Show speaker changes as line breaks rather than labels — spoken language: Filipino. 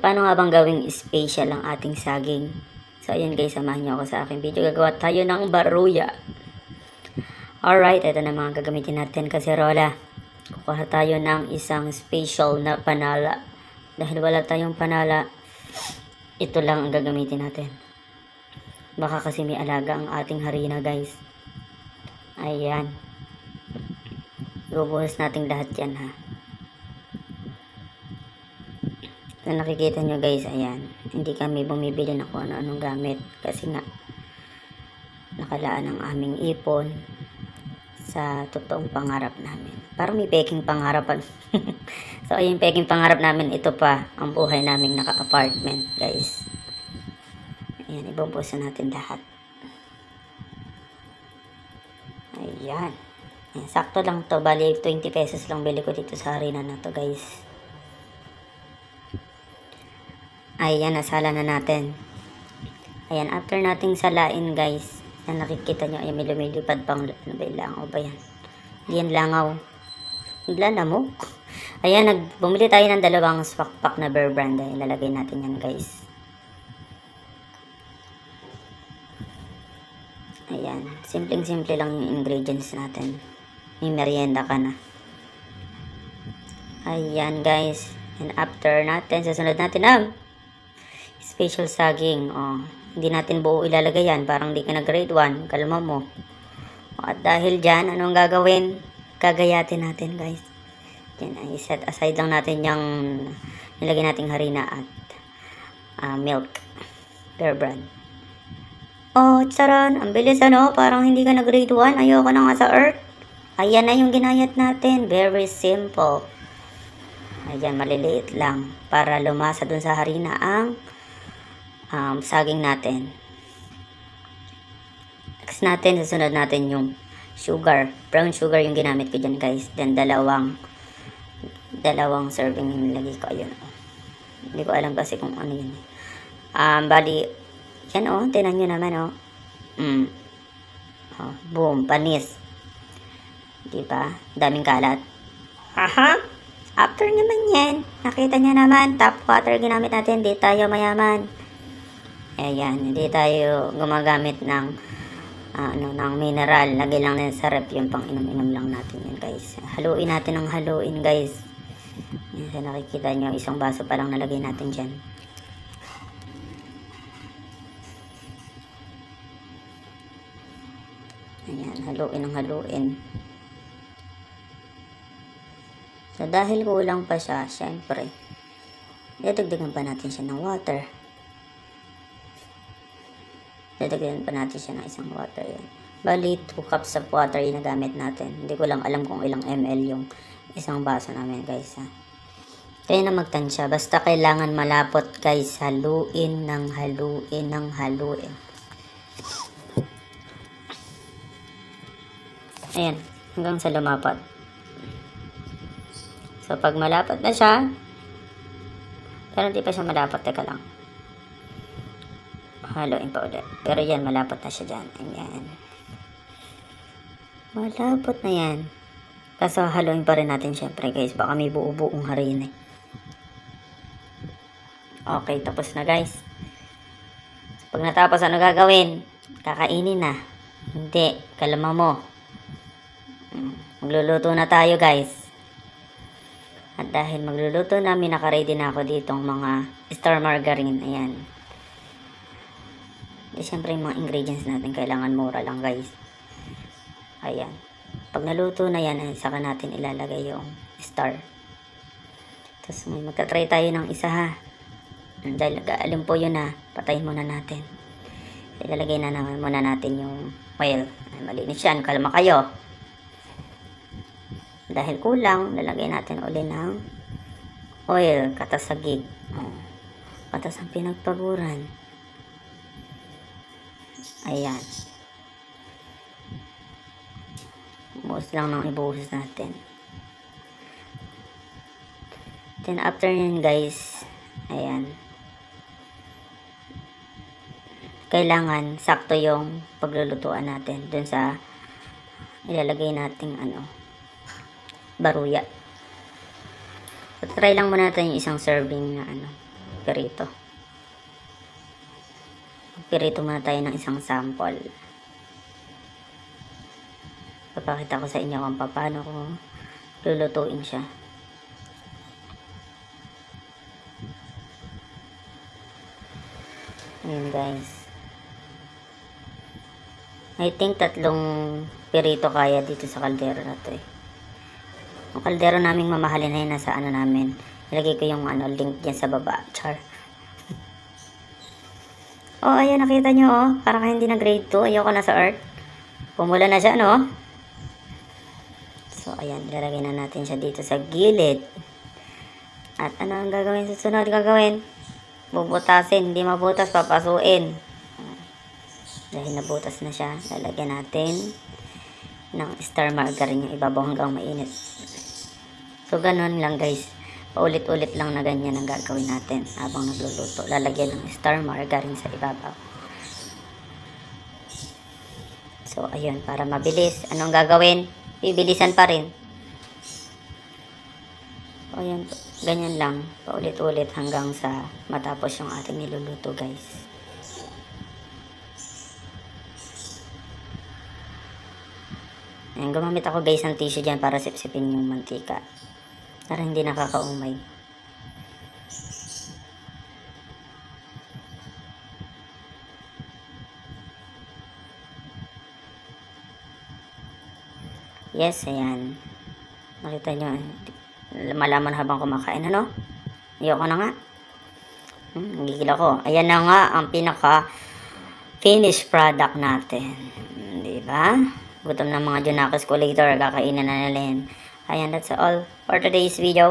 Paano nga bang gawing special ang ating saging? So, ayun guys, samahan niyo ako sa aking video. Gagawa tayo ng baruya. Alright, ito na mga gagamitin natin. Kaserola. Kukuha tayo ng isang special na panala. Dahil wala tayong panala, ito lang ang gagamitin natin. Baka kasi may alaga ang ating harina guys. Ayan. Bubuhos natin lahat yan ha. So, nakikita nyo guys, ayan, hindi kami bumibili na kung ano-anong gamit kasi nga nakalaan ang aming ipon sa totoong pangarap namin. Parang may peking pangarapan. So ayun, peking pangarap namin, ito pa ang buhay naming naka-apartment guys. Ayan, ibubusan natin lahat. Ayan. Ayan, sakto lang to, bali 20 pesos lang bili ko dito sa harina na to guys. Ayan, nasala na natin. Ayan, after nating salain guys, na nakikita nyo, ayan, may lumilipad pang, ano ba yung langaw ba yan? Hindi yan langaw. Naglalamok. Ayan, bumili tayo ng dalawang swakpak na Bear Brand. Ayan, lalagay natin yan guys. Ayan, simpleng-simple lang yung ingredients natin. May merienda ka na. Ayan guys. And after natin, sasunod natin special saging. Oh, hindi natin buo ilalagay yan. Parang di ka na grade 1. Kalma mo. At dahil dyan, anong gagawin? Kagayatin natin guys. Yan, ay set aside lang natin yung nilagay nating harina at milk. Bear Brand. Oh, charan. Ang bilis ano. Parang hindi ka na grade 1. Ayoko na nga sa earth. Ayan na yung ginayat natin. Very simple. Ayan, maliliit lang. Para lumasa dun sa harina ang saging natin. Next natin, susunod natin yung sugar. Brown sugar yung ginamit ko dyan guys. Then dalawang serving yung nilagay ko. Ayun. Hindi ko alam kasi kung ano yun. Bali, yan oh, tinan nyo naman oh. Oh, boom, panis. Diba? Daming kalat. Aha! After naman yan, nakita nyo naman, tap water ginamit natin. Di tayo mayaman. Ayan, hindi tayo gumagamit ng ng mineral. Lagay lang na sa rep yung pang inom-inom lang natin yan guys. Haluin natin ng haluin guys. Yan, so nakikita nyo, isang baso pa lang nalagay natin dyan. Ayan, haluin ng haluin. So dahil kulang pa siya, syempre, dadagdagan pa natin siya ng water. Dadagdagan pa natin siya ng isang water. Yan. Bali, 2 cups of water yung nagamit natin. Hindi ko lang alam kung ilang ml yung isang baso namin guys ha. Kaya na magtansya. Basta kailangan malapot guys. Haluin ng haluin ng haluin. Ayan. Hanggang sa lumapat. So pag malapat na siya, pero hindi pa siya malapat. Teka lang. Haluin pa ulit. Pero yan, malapot na siya dyan. Ayan. Malapot na yan. Kaso haluin pa rin natin syempre guys. Baka may buo-buong harina. Okay, tapos na guys. Pag natapos, ano gagawin? Kakainin na. Hindi. Kalma mo. Magluluto na tayo guys. At dahil magluluto na, naka-ready na ako ditong mga star margarine. Ayan. Siyempre yung mga ingredients natin kailangan mura lang guys. Ayan. Pag naluto na yan, saka natin ilalagay yung star. Tapos magta-try tayo ng isa ha. Dahil alam po yun na, patayin muna natin. Ilalagay na naman muna natin yung oil. Ay, malinis yan, kalma kayo. Dahil kulang, lalagay natin uli ng oil, katasagig. Katas ang pinagpaguran. Ayan. Buhos lang nang ibuhos natin. Then after yan guys, ayan. Kailangan sakto yung paglulutuan natin dun sa ilalagay nating baruya. So, try lang muna natin yung isang serving na magpirito. Magpirito muna tayo ng isang sample. Papakita ko sa inyo kung paano ko lulutuin siya. Ayan guys. I think 3 pirito kaya dito sa kaldero na to eh. Ang kaldero naming mamahalin na yun, nasa ano namin. Ilagay ko yung link dyan sa baba. Char. Oh, ayan, nakita nyo oh. Parang hindi na grade 2. Ayoko na sa earth. Pumula na siya, no? So, ayan. Ilalagay na natin siya dito sa gilid. At ano ang gagawin? Susunod gagawin? Bubutasin. Hindi mabutas, papasuin. Dahil nabutas na siya, lalagyan natin ng star margarine yung ibabaw hanggang mainit. So, ganun lang guys. Paulit-ulit lang na ganyan ang gagawin natin habang nagluluto. Lalagyan ng star margarine sa ibabaw. So, ayun. Para mabilis. Anong gagawin? Bibilisan pa rin. So, ayun. Ganyan lang. Paulit-ulit hanggang sa matapos yung ating niluluto guys. Ayan, gumamit ako guys ng tissue dyan para sipsipin yung mantika. Para hindi nakakaumay. Yes, ayan. Nakita nyo, malaman habang kumakain, ano? Ayoko na nga. Nagigil ako. Ayan na nga ang pinaka finished product natin. Diba? Gutom ng mga Junakis ko later, kakainin na nila yan. Ayan, that's all for today's video.